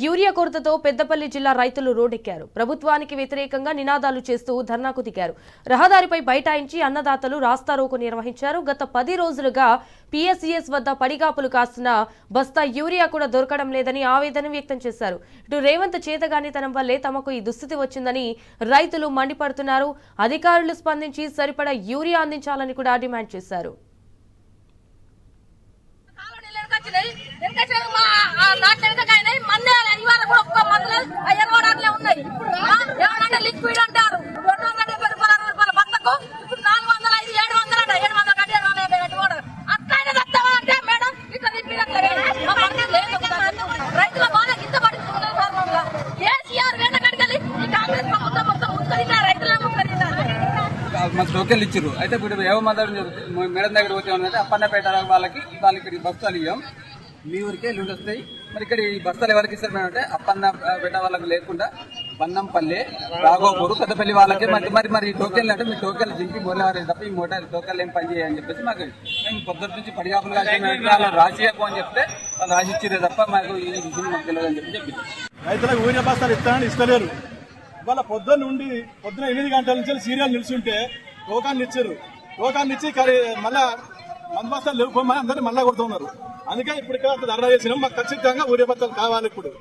Urea కొరతతో పెద్దపల్లి జిల్లా రైతులు రోడ్డెక్కారు. ప్రభుత్వానికి వ్యతిరేకంగా నినాదాలు చేస్తూ ధర్నాకు దిగారు. రహదారిపై బైఠాయించి అన్నదాతలు రాస్తారోకో నిర్వహించారు. గత 10 రోజులుగా పీఎస్ఈఎస్ వద్ద పడిగాపులు కాస్తున్న బస్తా యూరియా కూడా దొరకడం లేదని ఆవేదన వ్యక్తం చేశారు. ఇటు రేవంత్ చేతగానితనం వల్లే తమకు ఈ దుస్థితి వచ్చిందని రైతులు మండిపడుతున్నారు. అధికారులు స్పందించి సరిపడా యూరియా అందించాలని కూడా డిమాండ్ చేశారు. లిక్విడ్ అంటారు 270 రూపాయల బత్తకు 405 700 అట్లయినా తక్కువ అంటే మేడం ఇట్లా రైతుల బాధ కింద పడుతున్నారు సార్. కేసీఆర్ వెనకడికెళ్ళి ఈ కాంగ్రెస్ ప్రభుత్వం మొత్తం ముక్కలిన రైతుల మాకు టోకెన్లు ఇచ్చారు. అయితే ఇప్పుడు ఏమంటారు మేడం దగ్గర పోతే ఉన్నది అప్పన్నపేట వాళ్ళకి బస్తాలు ఇవ్వం, మీ ఊరికే లీడ్ వస్తాయి. మరి ఇక్కడ ఈ బస్తాలు ఎవరికి ఇస్తారు మేడం అంటే అప్పన్నపేట వాళ్ళకి లేకుండా బన్నంపల్లి, రాఘోపూర్, పెద్దపల్లి వాళ్ళకి మరి టోకెన్లు అంటే మీ టోకెన్లు దింపి బోర్లవారి తప్ప ఈ మోటార్ టోకెన్లు ఏం పని చేయని చెప్పేసి మాకు మేము పొద్దున్న నుంచి పడిగాపులు కాల్చి వాళ్ళు రాసియకు అని చెప్తే వాళ్ళు రాసిచ్చిరే తప్ప మాకు ఈ విషయం మాకు తెలియదు అని చెప్పి రైతులకు ఊరిన బస్తాలు ఇస్తానని ఇస్తలేరు. ఇవాళ పొద్దున్న 8 గంటల నుంచి సీరియల్ నిలిచుంటే టోకాన్ని ఇచ్చారు. టోకాన్ని ఇచ్చి మళ్ళా మందు బస్తాలు లేకపోయి అందరినీ మళ్ళా కొడుతున్నారు. అందుకే ఇప్పుడు ధర్నా చేసినాం. మాకు ఖచ్చితంగా ఊరే బస్తాలు కావాలి ఇప్పుడు.